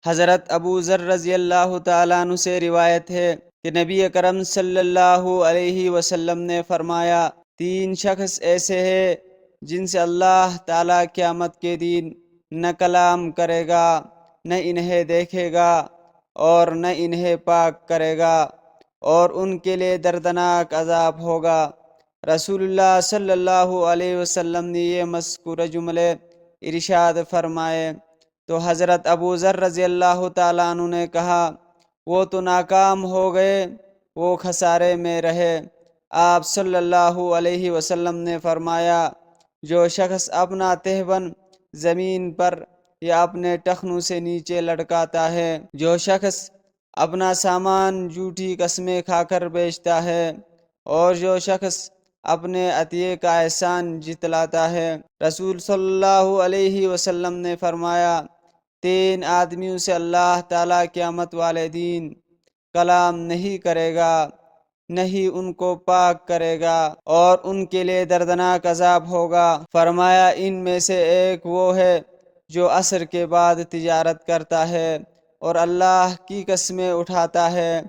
حضرت ابو ذر رضی اللہ تعالیٰ عنہ سے روایت ہے کہ نبی اکرم صلی اللہ علیہ وسلم نے فرمایا، 3 شخص ایسے ہیں جن سے اللہ تعالیٰ قیامت کے دن نہ کلام کرے گا، نہ انہیں دیکھے گا اور نہ انہیں پاک کرے گا، اور ان کے لیے دردناک عذاب ہوگا۔ رسول اللہ صلی اللہ علیہ وسلم نے یہ مذکورہ جملے ارشاد فرمائے تو حضرت ابو ذر رضی اللہ تعالیٰ عنہ نے کہا، وہ تو ناکام ہو گئے، وہ خسارے میں رہے۔ آپ صلی اللہ علیہ وسلم نے فرمایا، جو شخص اپنا تہبند زمین پر یا اپنے ٹخنوں سے نیچے لٹکاتا ہے، جو شخص اپنا سامان جھوٹی قسمیں کھا کر بیچتا ہے، اور جو شخص اپنے عطیے کا احسان جتلاتا ہے۔ رسول صلی اللہ علیہ وسلم نے فرمایا، 3 آدمیوں سے اللہ تعالیٰ قیامت والے دن کلام نہیں کرے گا، نہیں ان کو پاک کرے گا، اور ان کے لیے دردناک عذاب ہوگا۔ فرمایا، ان میں سے ایک وہ ہے جو عصر کے بعد تجارت کرتا ہے اور اللہ کی قسمیں اٹھاتا ہے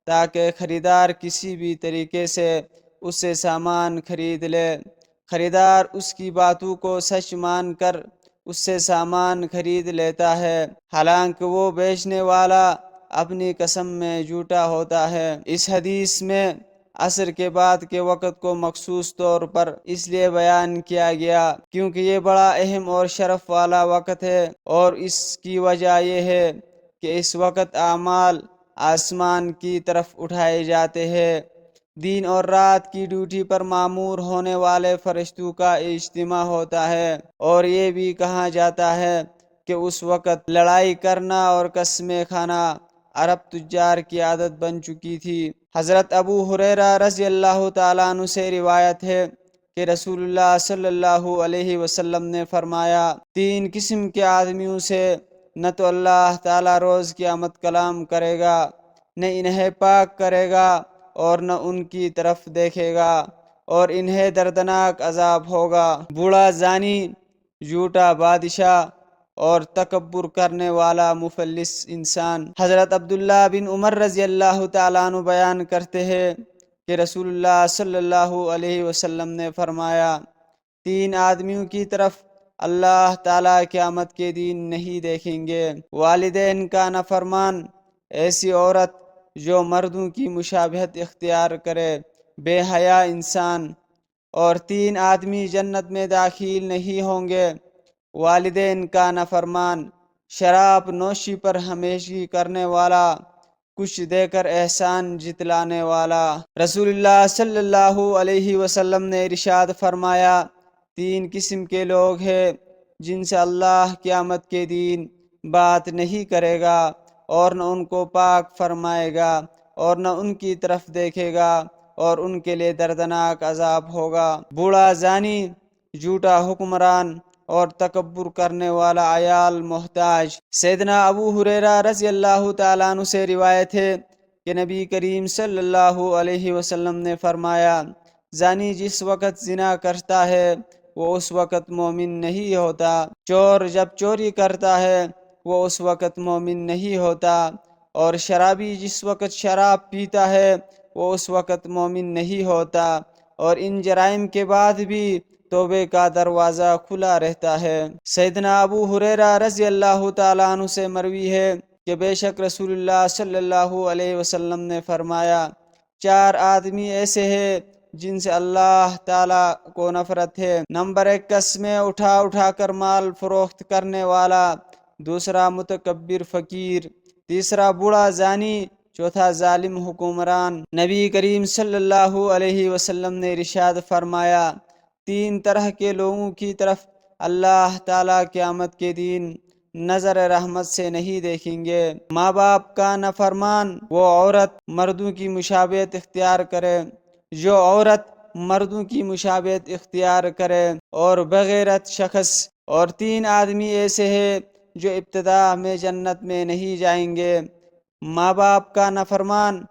تاکہ خریدار کسی بھی طریقے سے اس سے سامان خرید لے۔ خریدار اس کی باتوں کو سچ مان کر اس سے سامان خرید لیتا ہے، حالانکہ وہ بیچنے والا اپنی قسم میں جھوٹا ہوتا ہے۔ اس حدیث میں عصر کے بعد کے وقت کو مخصوص طور پر اس لیے بیان کیا گیا کیونکہ یہ بڑا اہم اور شرف والا وقت ہے، اور اس کی وجہ یہ ہے کہ اس وقت اعمال آسمان کی طرف اٹھائے جاتے ہیں۔ دن اور رات کی ڈیوٹی پر مامور ہونے والے فرشتوں کا اجتماع ہوتا ہے، اور یہ بھی کہا جاتا ہے کہ اس وقت لڑائی کرنا اور قسمیں کھانا عرب تجار کی عادت بن چکی تھی۔ حضرت ابو ہریرہ رضی اللہ تعالیٰ عنہ سے روایت ہے کہ رسول اللہ صلی اللہ علیہ وسلم نے فرمایا، 3 قسم کے آدمیوں سے نہ تو اللہ تعالیٰ روز قیامت کلام کرے گا، نہ انہیں پاک کرے گا اور نہ ان کی طرف دیکھے گا، اور انہیں دردناک عذاب ہوگا۔ بوڑھا زانی، جھوٹا بادشاہ اور تکبر کرنے والا مفلس انسان۔ حضرت عبداللہ بن عمر رضی اللہ تعالیٰ عنہ بیان کرتے ہیں کہ رسول اللہ صلی اللہ علیہ وسلم نے فرمایا، 3 آدمیوں کی طرف اللہ تعالیٰ قیامت کے دن نہیں دیکھیں گے: والدین کا نافرمان، ایسی عورت جو مردوں کی مشابہت اختیار کرے، بے حیا انسان، اور 3 آدمی جنت میں داخل نہیں ہوں گے: والدین کا نافرمان، شراب نوشی پر ہمیشگی کرنے والا، کچھ دے کر احسان جتلانے والا۔ رسول اللہ صلی اللہ علیہ وسلم نے ارشاد فرمایا، 3 قسم کے لوگ ہیں جن سے اللہ قیامت کے دن بات نہیں کرے گا اور نہ ان کو پاک فرمائے گا اور نہ ان کی طرف دیکھے گا، اور ان کے لیے دردناک عذاب ہوگا: بوڑھا زانی، جھوٹا حکمران اور تکبر کرنے والا عیال محتاج۔ سیدنا ابو ہریرہ رضی اللہ تعالیٰ عنہ سے روایت ہے کہ نبی کریم صلی اللہ علیہ وسلم نے فرمایا، زانی جس وقت زنا کرتا ہے وہ اس وقت مومن نہیں ہوتا، چور جب چوری کرتا ہے وہ اس وقت مومن نہیں ہوتا، اور شرابی جس وقت شراب پیتا ہے وہ اس وقت مومن نہیں ہوتا، اور ان جرائم کے بعد بھی توبے کا دروازہ کھلا رہتا ہے۔ سیدنا ابو ہریرہ رضی اللہ تعالیٰ عنہ سے مروی ہے کہ بے شک رسول اللہ صلی اللہ علیہ وسلم نے فرمایا، 4 آدمی ایسے ہیں جن سے اللہ تعالیٰ کو نفرت ہے: نمبر 1 قسمیں اٹھا اٹھا کر مال فروخت کرنے والا، دوسرا متکبر فقیر، تیسرا بوڑھا زانی، چوتھا ظالم حکمران۔ نبی کریم صلی اللہ علیہ وسلم نے ارشاد فرمایا، 3 طرح کے لوگوں کی طرف اللہ تعالیٰ قیامت کے دن نظر رحمت سے نہیں دیکھیں گے: ماں باپ کا نافرمان، وہ عورت مردوں کی مشابہت اختیار کرے، جو عورت مردوں کی مشابہت اختیار کرے، اور بغیرت شخص۔ اور 3 آدمی ایسے ہیں جو ابتدا میں جنت میں نہیں جائیں گے: ماں باپ کا نافرمان،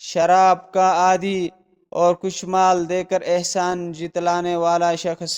شراب کا عادی، اور کچھ مال دے کر احسان جتلانے والا شخص۔